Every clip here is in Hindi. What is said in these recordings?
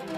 हेलो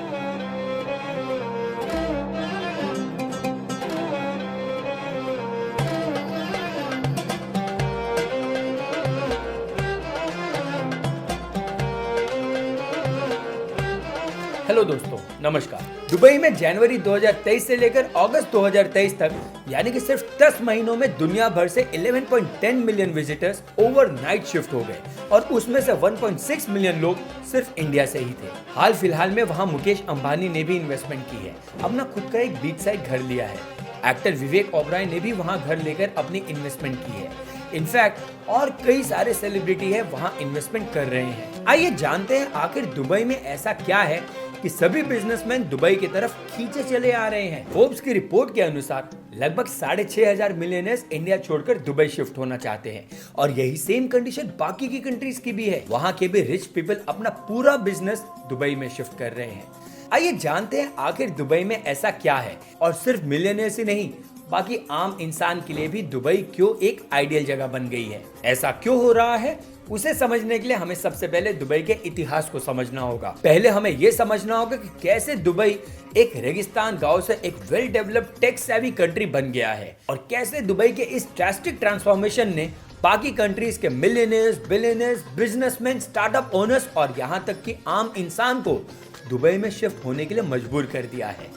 दोस्तों, नमस्कार। दुबई में जनवरी 2023 से लेकर अगस्त 2023 तक यानी कि सिर्फ 10 महीनों में दुनिया भर से 11.10 मिलियन विजिटर्स ओवरनाइट शिफ्ट हो गए और उसमें से 1.6 मिलियन लोग सिर्फ इंडिया से ही थे। हाल फिलहाल में वहां मुकेश अंबानी ने भी इन्वेस्टमेंट की है, अपना खुद का एक बीच साइड घर लिया है। एक्टर विवेक ओबराय ने भी वहां घर लेकर अपनी इन्वेस्टमेंट की है। इनफैक्ट और कई सारे सेलिब्रिटी है वहां इन्वेस्टमेंट कर रहे हैं। आइए जानते हैं आखिर दुबई में ऐसा क्या है कि सभी बिजनेसमैन दुबई की तरफ खींचे चले आ रहे हैं। फोर्ब्स की रिपोर्ट के अनुसार लगभग 6,500 मिलियनर्स इंडिया छोड़कर दुबई शिफ्ट होना चाहते हैं और यही सेम कंडीशन बाकी की कंट्रीज की भी है। वहाँ के भी रिच पीपल अपना पूरा बिजनेस दुबई में शिफ्ट कर रहे हैं। आइए जानते हैं आखिर दुबई में ऐसा क्या है और सिर्फ मिलियनर्स ही नहीं बाकी आम इंसान के लिए भी दुबई क्यों एक आइडियल जगह बन गई है। ऐसा क्यों हो रहा है उसे समझने के लिए हमें सबसे पहले दुबई के इतिहास को समझना होगा। पहले हमें यह समझना होगा कि कैसे दुबई एक रेगिस्तान गांव से एक well developed tech savvy country बन गया है और कैसे दुबई के इस ड्रास्टिक ट्रांसफॉर्मेशन ने बाकी कंट्रीज के millionaires, billionaires, businessman, startup owners और यहां तक कि आम इंसान को दुबई में शिफ्ट होने के लिए मजबूर कर दिया है।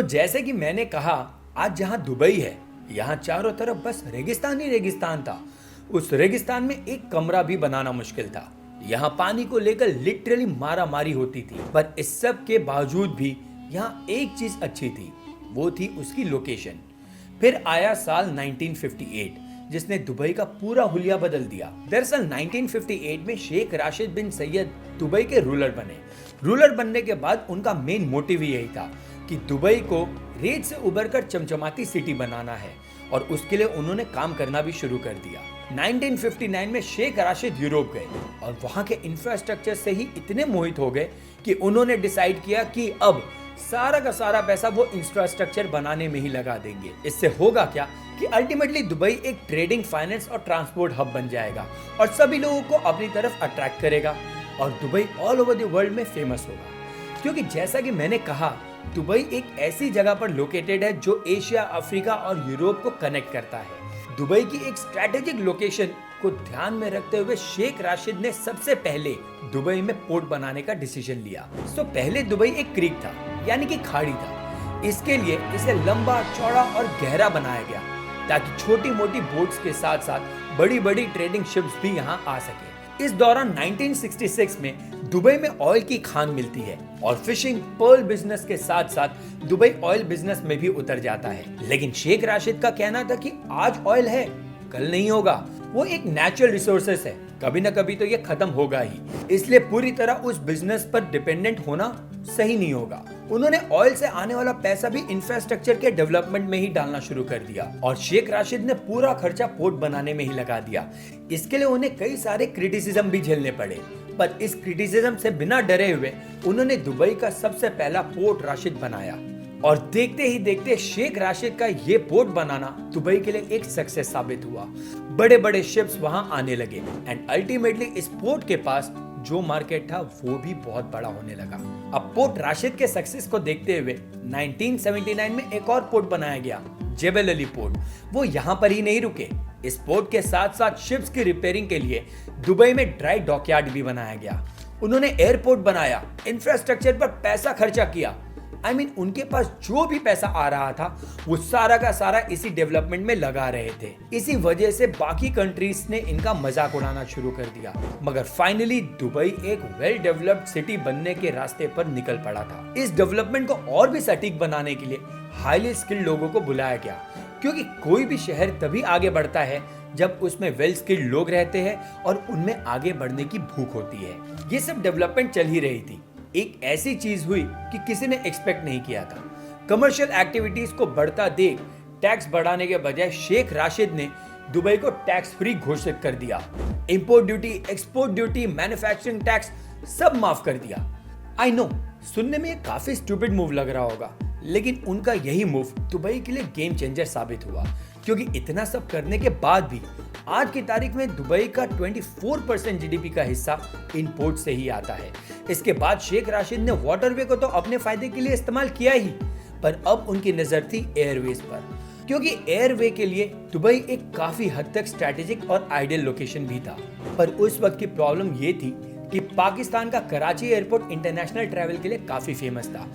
जैसे कि मैंने कहा, आज जहां दुबई है यहां चारों तरफ बस रेगिस्तान ही रेगिस्तान था। उस रेगिस्तान में एक कमरा भी बनाना मुश्किल था। यहां पानी को लेकर लिटरली मारा मारी होती थी। पर इस सब के बावजूद भी यहां एक चीज अच्छी थी, वो थी उसकी लोकेशन। फिर आया साल 1958 जिसने दुबई का पूरा हुलिया बदल दिया। दरअसल 1958 में शेख राशिद बिन सैयद दुबई के रूलर बने। रूलर बनने के बाद उनका मेन मोटिव यही था कि दुबई को रेत से उभरकर चमचमाती सिटी बनाना है और उसके लिए उन्होंने काम करना भी शुरू कर दिया। 1959 में शेख राशिद यूरोप गए और वहां के इंफ्रास्ट्रक्चर से ही इतने मोहित हो गए कि उन्होंने डिसाइड किया कि अब सारा का सारा पैसा वो इंफ्रास्ट्रक्चर बनाने में ही लगा देंगे। इससे होगा क्या कि अल्टीमेटली दुबई एक ट्रेडिंग, फाइनेंस और ट्रांसपोर्ट हब बन जाएगा और सभी लोगों को अपनी तरफ अट्रैक्ट करेगा और Dubai all over the world में फेमस होगा। क्योंकि जैसा कि मैंने कहा, दुबई एक ऐसी जगह पर लोकेटेड है जो एशिया, अफ्रीका और यूरोप को कनेक्ट करता है। दुबई की एक स्ट्रैटेजिक लोकेशन को ध्यान में रखते हुए शेख राशिद ने सबसे पहले दुबई में पोर्ट बनाने का डिसीजन लिया। तो पहले दुबई एक क्रीक था यानी कि खाड़ी था। इसके लिए इसे लंबा, चौड़ा और गहरा बनाया गया ताकि छोटी मोटी बोट्स के साथ साथ बड़ी बड़ी ट्रेडिंग शिप्स भी यहाँ आ सके। इस दौरान 1966 में दुबई में ऑयल की खान मिलती है और फिशिंग, पर्ल बिजनेस के साथ साथ दुबई ऑयल बिजनेस में भी उतर जाता है। लेकिन शेख राशिद का कहना था कि आज ऑयल है, कल नहीं होगा। वो एक नेचुरल रिसोर्सेस है, कभी ना कभी तो ये खत्म होगा ही। इसलिए पूरी तरह उस बिजनेस पर डिपेंडेंट होना सही नहीं होगा। उन्होंने ऑयल से आने वाला पैसा भी इंफ्रास्ट्रक्चर के डेवलपमेंट में ही डालना शुरू कर दिया और शेख राशिद ने पूरा खर्चा पोर्ट बनाने में ही लगा दिया। इसके लिए उन्हें कई सारे क्रिटिसिज्म भी झेलने पड़े, पर इस क्रिटिसिज्म से बिना डरे हुए उन्होंने दुबई का सबसे पहला पोर्ट राशिद बनाया और देखते ही देखते शेख राशिद का ये पोर्ट बनाना दुबई के लिए एक सक्सेस साबित हुआ। बड़े बड़े शिप्स वहां आने लगे एंड अल्टीमेटली इस पोर्ट के पास जो मार्केट था वो भी बहुत बड़ा होने लगा। अब पोर्ट राशिद के सक्सेस को देखते हुए 1979 में एक और पोर्ट बनाया गया, जेबल अली पोर्ट। वो यहाँ पर ही नहीं रुके, इस पोर्ट के साथ साथ शिप्स की रिपेयरिंग के लिए दुबई में ड्राई डॉकयार्ड भी बनाया गया। उन्होंने एयरपोर्ट बनाया, इंफ्रास्ट्रक्चर पर पैसा खर्चा किया। उनके पास जो भी पैसा आ रहा था वो सारा का सारा इसी डेवलपमेंट में लगा रहे थे। इसी वजह से बाकी कंट्रीज ने इनका मजाक उड़ाना शुरू कर दिया। मगर फाइनली दुबई एक वेल डेवलप्ड सिटी बनने के रास्ते पर निकल पड़ा था। इस डेवलपमेंट को और भी सटीक बनाने के लिए हाईली स्किल्ड लोगों को बुलाया गया, क्योंकि कोई भी शहर तभी आगे बढ़ता है जब उसमें वेल स्किल्ड लोग रहते हैं और उनमें आगे बढ़ने की भूख होती है। ये सब डेवलपमेंट चल ही रही थी। एक ऐसी चीज हुई कि किसी ने एक्सपेक्ट नहीं किया था। कमर्शियल एक्टिविटीज को बढ़ता देख टैक्स बढ़ाने के बजाय शेख राशिद ने दुबई को टैक्स फ्री घोषित कर दिया। Import duty, export duty, manufacturing tax सब माफ कर दिया। आई नो सुनने में ये काफी स्टूपिड मूव लग रहा होगा, लेकिन उनका यही मूव दुबई के लिए गेम चेंजर साबित हुआ, क्योंकि इतना सब करने के बाद भी आज की तारीख में दुबई का 24% जीडीपी का हिस्सा इंपोर्ट से ही आता है। इसके बाद शेख राशिद ने वाटरवे को तो अपने फायदे के लिए इस्तेमाल किया ही, पर अब उनकी नजर थी एयरवेज पर, क्योंकि एयरवे के लिए दुबई एक काफी हद तक स्ट्रैटेजिक और आइडियल लोकेशन भी था। पर उस वक्त की प्रॉब्लम ये थी कि पाकिस्तान का कराची एयरपोर्ट इंटरनेशनल ट्रैवल के लिए काफी फेमस था।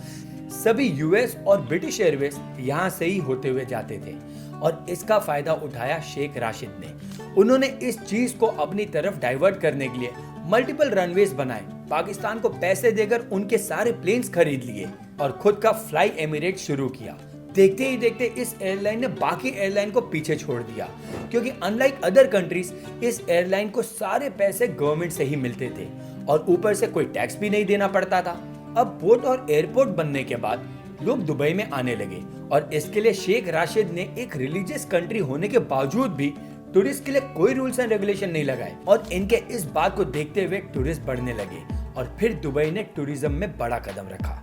सभी यूएस और ब्रिटिश एयरवेज यहाँ से ही होते हुए जाते थे और इसका फायदा उठाया शेख राशिद ने। उन्होंने इस चीज को अपनी तरफ डाइवर्ट करने के लिए मल्टीपल रनवेज बनाए, पाकिस्तान को पैसे देकर उनके सारे प्लेन्स खरीद लिए और खुद का फ्लाई एमिरेट शुरू किया। देखते ही देखते इस एयरलाइन ने बाकी एयरलाइन को पीछे छोड़ दिया, क्योंकि अनलाइक अदर कंट्रीज इस एयरलाइन को सारे पैसे गवर्नमेंट से ही मिलते थे और ऊपर से कोई टैक्स भी नहीं देना पड़ता था। अब पोर्ट और एयरपोर्ट बनने के बाद लोग दुबई में आने लगे और इसके लिए शेख राशिद ने एक रिलीजियस कंट्री होने के बावजूद भी टूरिस्ट के लिए कोई रूल्स एंड रेगुलेशन नहीं लगाए और इनके इस बात को देखते हुए टूरिस्ट बढ़ने लगे और फिर दुबई ने टूरिज्म में बड़ा कदम रखा।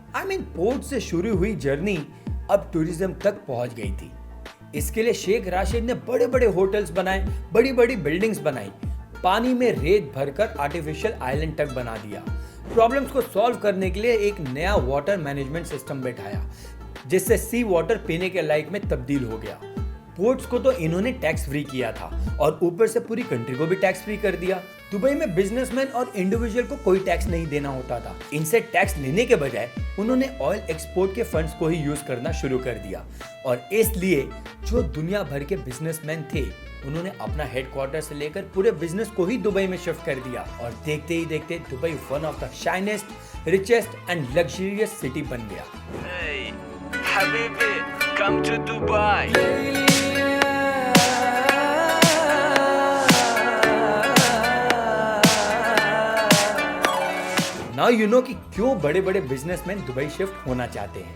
पोर्ट से शुरू हुई जर्नी अब टूरिज्म तक पहुंच गई थी। इसके लिए शेख राशिद ने बड़े बड़े होटल्स बनाए, बड़ी बड़ी बिल्डिंग्स बनाई, पानी में रेत भरकर आर्टिफिशियल आइलैंड तक बना दिया। प्रॉब्लम्स को सॉल्व करने के लिए एक नया वाटर मैनेजमेंट सिस्टम बैठाया, जिससे सी वाटर पीने के लायक में तब्दील हो गया। पोर्ट्स को तो इन्होंने टैक्स फ्री किया था और ऊपर से पूरी कंट्री को भी टैक्स फ्री कर दिया। दुबई में बिजनेसमैन और इंडिविजुअल को कोई टैक्स नहीं देना होता था। इनसे टैक्स लेने के बजाय उन्होंने ऑयल एक्सपोर्ट के फंड्स को ही यूज करना शुरू कर दिया और इसलिए जो दुनिया भर के बिजनेसमैन थे उन्होंने अपना हेडक्वार्टर से लेकर पूरे बिजनेस को ही दुबई में शिफ्ट कर दिया और देखते ही देखते Dubai one of the shiniest, richest and luxurious city बन गया। Hey, Habibi, come to Dubai. Now you know कि क्यों बड़े बड़े बिजनेसमैन दुबई शिफ्ट होना चाहते हैं,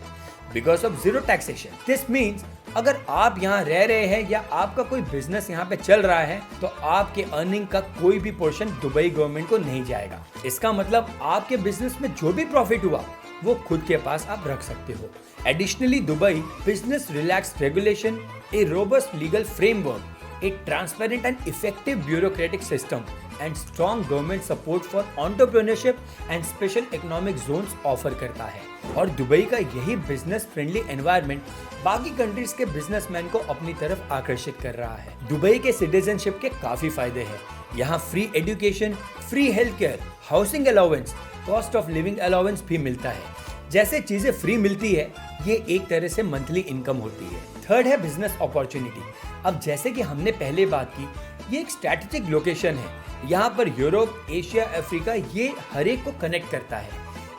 because of zero taxation. This means अगर आप यहाँ रह रहे हैं या आपका कोई बिजनेस यहाँ पे चल रहा है तो आपके अर्निंग का कोई भी पोर्शन दुबई गवर्नमेंट को नहीं जाएगा। इसका मतलब आपके बिजनेस में जो भी प्रॉफिट हुआ वो खुद के पास आप रख सकते हो। Additionally Dubai business relax regulation, A robust legal framework, a transparent and effective bureaucratic system and strong government support for entrepreneurship and special economic zones offer करता है। और दुबई का यही बिजनेस फ्रेंडली एनवायरनमेंट बाकी कंट्रीज के बिजनेसमैन को अपनी तरफ आकर्षित कर रहा है। दुबई के सिटीजनशिप के काफी फायदे हैं। यहाँ free education, free health care, housing allowance, cost of living allowance भी मिलता है। जैसे चीजें फ्री मिलती है, ये एक तरह से मंथली इनकम होती है। थर्ड है बिजनेस अपॉर्चुनिटी। अब जैसे कि हमने पहले बात की, ये एक स्ट्रैटेजिक लोकेशन है। यहाँ पर यूरोप, एशिया, अफ्रीका ये हर एक को कनेक्ट करता है,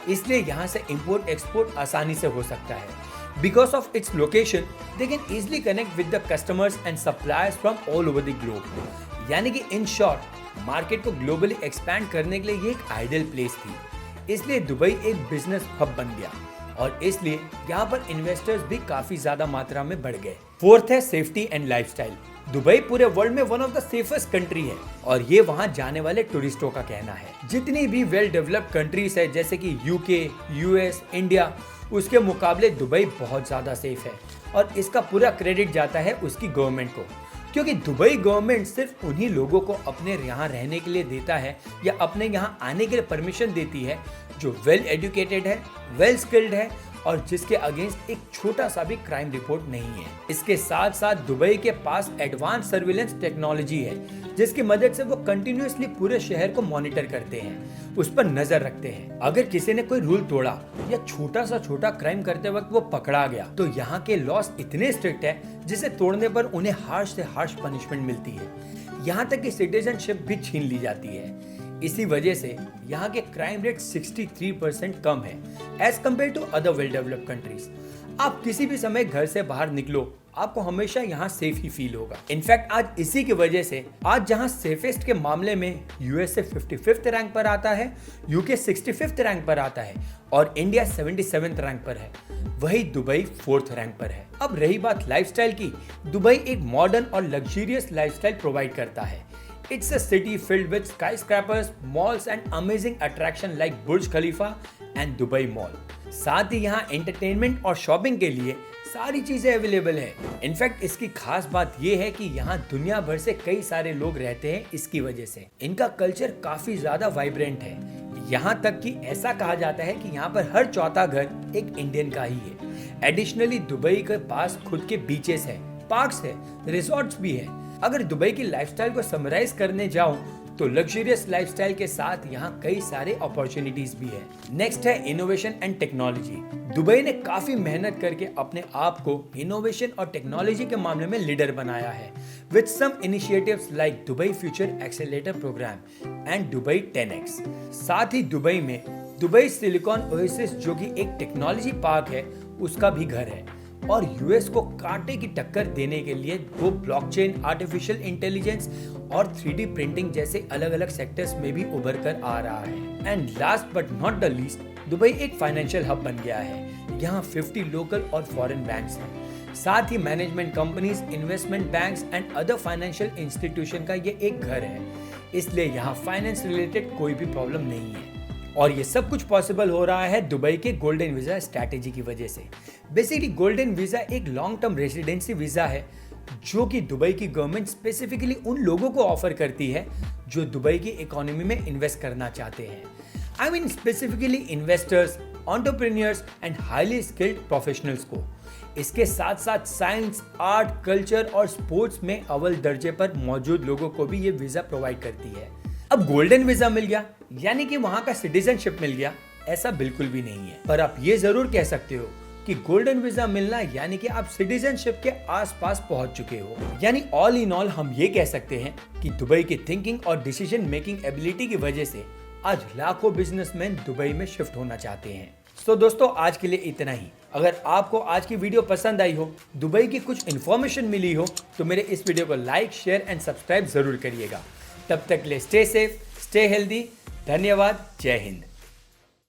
इसलिए यहाँ से इंपोर्ट एक्सपोर्ट आसानी से हो सकता है। Because of its location they can easily connect with the customers and suppliers from all over the globe. यानी कि इन शॉर्ट मार्केट को ग्लोबली एक्सपैंड करने के लिए ये एक आइडियल प्लेस थी। इसलिए दुबई एक बिजनेस हब बन गया और इसलिए यहाँ पर इन्वेस्टर्स भी काफी ज्यादा मात्रा में बढ़ गए। फोर्थ है सेफ्टी एंड लाइफस्टाइल। दुबई पूरे वर्ल्ड में one of the safest country है और ये वहाँ जाने वाले टूरिस्टों का कहना है। जितनी भी वेल डेवलप्ड कंट्रीज है जैसे कि यूके, यूएस, इंडिया, उसके मुकाबले दुबई बहुत ज्यादा सेफ है और इसका पूरा क्रेडिट जाता है उसकी गवर्नमेंट को, क्योंकि दुबई गवर्नमेंट सिर्फ उन्हीं लोगों को अपने यहाँ रहने के लिए देता है या अपने यहाँ आने के लिए परमिशन देती है जो वेल एजुकेटेड है, वेल स्किल्ड है और जिसके अगेंस्ट एक छोटा सा भी क्राइम रिपोर्ट नहीं है। इसके साथ साथ दुबई के पास एडवांस सर्विलेंस टेक्नोलॉजी है जिसकी मदद से वो कंटिन्यूअसली पूरे शहर को मॉनिटर करते हैं, उस पर नजर रखते हैं। अगर किसी ने कोई रूल तोड़ा या छोटा क्राइम करते वक्त वो पकड़ा गया तो यहाँ के लॉस इतने स्ट्रिक्ट है जिसे तोड़ने पर उन्हें हार्श से हार्श पनिशमेंट मिलती है। यहाँ तक कि सिटीजनशिप भी छीन ली जाती है। इसी वजह से यहाँ के क्राइम रेट 63% कम है as compared to other well developed countries. आप किसी भी समय घर से बाहर निकलो, आपको हमेशा यहाँ सेफ ही फील होगा। इनफैक्ट आज इसी की वजह से आज जहाँ सेफेस्ट के मामले में यूएसए 55th रैंक पर आता है, यूके 65th रैंक पर आता है और इंडिया 77th रैंक पर है, वही दुबई 4th रैंक पर है। अब रही बात लाइफस्टाइल की, दुबई एक मॉडर्न और लग्जरियस लाइफस्टाइल प्रोवाइड करता है। It's a city filled with skyscrapers, malls and amazing attraction like Burj Khalifa and Dubai Mall. साथ ही यहाँ एंटरटेनमेंट और शॉपिंग के लिए सारी चीजें अवेलेबल हैं। इनफैक्ट इसकी खास बात यह है कि यहाँ दुनिया भर से कई सारे लोग रहते हैं। इसकी वजह से इनका कल्चर काफी ज्यादा वाइब्रेंट है। यहाँ तक कि ऐसा कहा जाता है कि यहाँ पर हर चौथा घर एक इंडियन का ही है। एडिशनली दुबई के पास खुद के बीचेस है, पार्क्स है, रिजॉर्ट्स भी है। अगर दुबई की लाइफस्टाइल को समराइज करने जाऊं तो लग्जरियस लाइफस्टाइल के साथ यहाँ कई सारे अपॉर्चुनिटीज भी है। नेक्स्ट है इनोवेशन एंड टेक्नोलॉजी। दुबई ने काफी मेहनत करके अपने आप को इनोवेशन और टेक्नोलॉजी के मामले में लीडर बनाया है with some initiatives like Dubai Future Accelerator Program and Dubai 10x। साथ ही दुबई में दुबई सिलिकॉन ओएसिस जो कि एक टेक्नोलॉजी पार्क है उसका भी घर है और यूएस को कांटे की टक्कर देने के लिए वो ब्लॉकचेन, आर्टिफिशियल इंटेलिजेंस और 3D प्रिंटिंग जैसे अलग अलग सेक्टर्स में भी उभर कर आ रहा है। And last but not the least, Dubai एक फाइनेंशियल हब बन गया है। यहाँ 50 लोकल और फॉरेन बैंक्स हैं। साथ ही management companies, investment banks and other financial institution का ये एक घर है। इसलिए यहाँ फाइनेंस रिलेटेड कोई भी प्रॉब्लम नहीं है। और ये सब कुछ पॉसिबल हो रहा है दुबई के गोल्डन वीजा स्ट्रैटेजी की वजह से। बेसिकली गोल्डन वीजा एक लॉन्ग टर्म रेजिडेंसी वीजा है जो कि दुबई की गवर्नमेंट स्पेसिफिकली उन लोगों को ऑफर करती है जो दुबई की इकोनॉमी में इन्वेस्ट करना चाहते हैं। I mean specifically investors, entrepreneurs and highly skilled professionals को। इसके साथ साथ साइंस, आर्ट, कल्चर और स्पोर्ट्स में अव्वल दर्जे पर मौजूद लोगों को भी ये वीजा प्रोवाइड करती है। अब गोल्डन वीजा मिल गया यानी कि वहां का सिटीजनशिप मिल गया, ऐसा बिल्कुल भी नहीं है। पर आप ये जरूर कह सकते हो कि गोल्डन वीजा मिलना यानी कि आप सिटीजनशिप के आसपास पहुंच चुके हो। यानी ऑल इन ऑल हम ये कह सकते हैं कि दुबई की थिंकिंग और डिसीजन मेकिंग एबिलिटी की वजह से आज लाखों बिजनेसमैन दुबई में शिफ्ट होना चाहते हैं। तो दोस्तों आज के लिए इतना ही। अगर आपको आज की वीडियो पसंद आई हो, दुबई की कुछ इन्फॉर्मेशन मिली हो तो मेरे इस वीडियो को लाइक, शेयर एंड सब्सक्राइब जरूर करिएगा। तब तक के लिए स्टे सेफ, स्टे हेल्दी। धन्यवाद। जय हिंद।